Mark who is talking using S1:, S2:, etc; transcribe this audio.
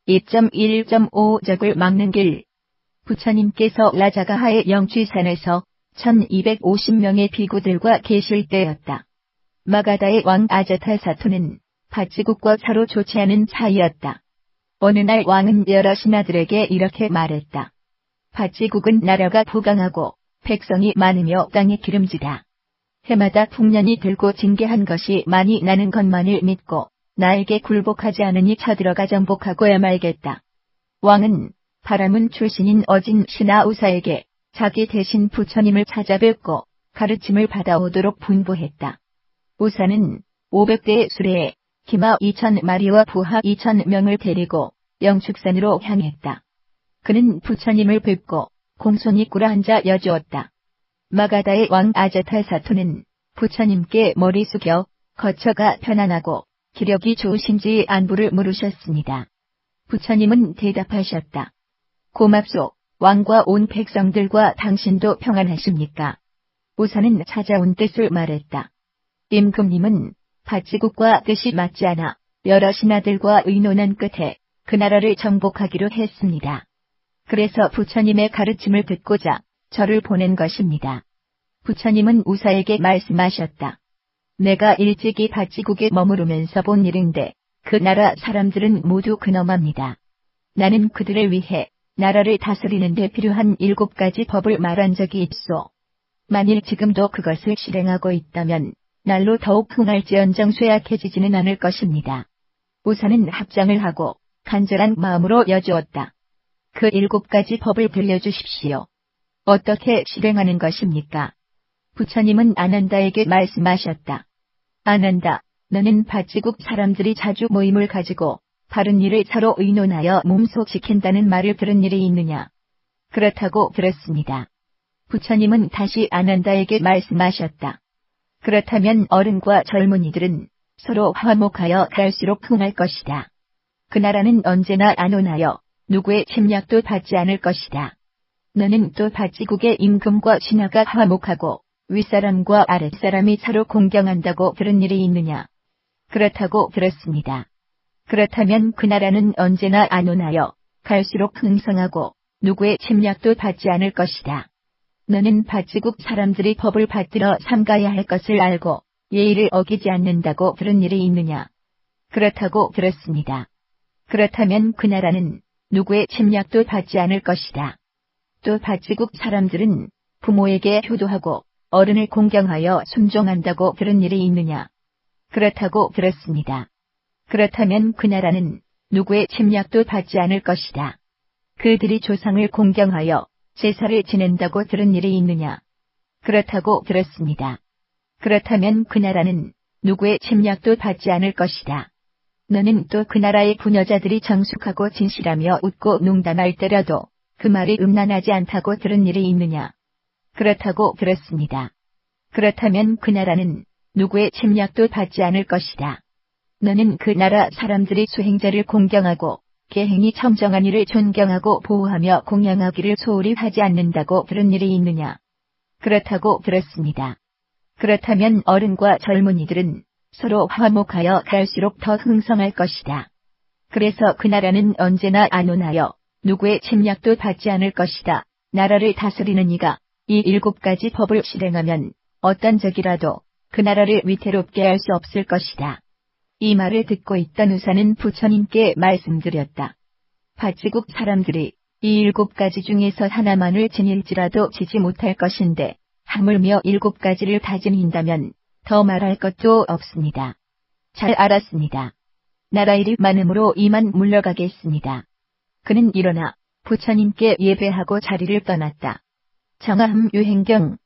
S1: 2.1.5적을 막는 길. 부처님께서 라자가하의 영취산에서 1250명의 비구들과 계실 때였다. 마가다의 왕 아자타사토는 바치국과 서로 좋지 않은 사이였다. 어느 날 왕은 여러 신하들에게 이렇게 말했다. 바치국은 나라가 부강하고 백성이 많으며 땅이 기름지다. 해마다 풍년이 들고 징계한 것이 많이 나는 것만을 믿고 나에게 굴복하지 않으니 쳐들어가 정복하고야 말겠다. 왕은 바라문 출신인 어진 신하 우사에게 자기 대신 부처님을 찾아뵙고 가르침을 받아오도록 분부했다. 우사는 500대의 수레에 기마 2000마리와 부하 2000명을 데리고 영축산으로 향했다. 그는 부처님을 뵙고 공손히 꿇어앉아 여쭈었다. 마가다의 왕 아자타사토는 부처님께 머리 숙여 거처가 편안하고 기력이 좋으신지 안부를 물으셨습니다. 부처님은 대답하셨다. 고맙소. 왕과 온 백성들과 당신도 평안하십니까? 우사는 찾아온 뜻을 말했다. 임금님은 바치국과 뜻이 맞지 않아 여러 신하들과 의논한 끝에 그 나라를 정복하기로 했습니다. 그래서 부처님의 가르침을 듣고자 저를 보낸 것입니다. 부처님은 우사에게 말씀하셨다. 내가 일찍이 바치국에 머무르면서 본 일인데 그 나라 사람들은 모두 근엄합니다. 나는 그들을 위해 나라를 다스리는 데 필요한 7가지 법을 말한 적이 있소. 만일 지금도 그것을 실행하고 있다면 날로 더욱 흥할지언정 쇠약해지지는 않을 것입니다. 우사는 합장을 하고 간절한 마음으로 여쭈었다. 그 7가지 법을 들려주십시오. 어떻게 실행하는 것입니까? 부처님은 아난다에게 말씀하셨다. 아난다, 너는 바치국 사람들이 자주 모임을 가지고 바른 일을 서로 의논하여 몸소 지킨다는 말을 들은 일이 있느냐? 그렇다고 들었습니다. 부처님은 다시 아난다에게 말씀하셨다. 그렇다면 어른과 젊은이들은 서로 화목하여 갈수록 흥할 것이다. 그 나라는 언제나 안온하여 누구의 침략도 받지 않을 것이다. 너는 또 바치국의 임금과 신하가 화목하고 윗사람과 아랫사람이 서로 공경한다고 들은 일이 있느냐? 그렇다고 들었습니다. 그렇다면 그 나라는 언제나 안온하여 갈수록 흥성하고 누구의 침략도 받지 않을 것이다. 너는 바치국 사람들이 법을 받들어 삼가야 할 것을 알고 예의를 어기지 않는다고 들은 일이 있느냐? 그렇다고 들었습니다. 그렇다면 그 나라는 누구의 침략도 받지 않을 것이다. 또 바치국 사람들은 부모에게 효도하고 어른을 공경하여 순종한다고 들은 일이 있느냐? 그렇다고 들었습니다. 그렇다면 그 나라는 누구의 침략도 받지 않을 것이다. 그들이 조상을 공경하여 제사를 지낸다고 들은 일이 있느냐? 그렇다고 들었습니다. 그렇다면 그 나라는 누구의 침략도 받지 않을 것이다. 너는 또 그 나라의 부녀자들이 정숙하고 진실하며 웃고 농담할 때라도 그 말이 음란하지 않다고 들은 일이 있느냐? 그렇다고 들었습니다. 그렇다면 그 나라는 누구의 침략도 받지 않을 것이다. 너는 그 나라 사람들이 수행자를 공경하고 계행이 청정한 이를 존경하고 보호하며 공양하기를 소홀히 하지 않는다고 들은 일이 있느냐? 그렇다고 들었습니다. 그렇다면 어른과 젊은이들은 서로 화목하여 갈수록 더 흥성할 것이다. 그래서 그 나라는 언제나 안온하여 누구의 침략도 받지 않을 것이다. 나라를 다스리는 이가 이 7가지 법을 실행하면 어떤 적이라도 그 나라를 위태롭게 할 수 없을 것이다. 이 말을 듣고 있던 우사는 부처님께 말씀드렸다. 바치국 사람들이 이 7가지 중에서 하나만을 지닐지라도 지지 못할 것인데 하물며 7가지를 다 지닌다면 더 말할 것도 없습니다. 잘 알았습니다. 나라 일이 많음으로 이만 물러가겠습니다. 그는 일어나 부처님께 예배하고 자리를 떠났다. 정화함 유행경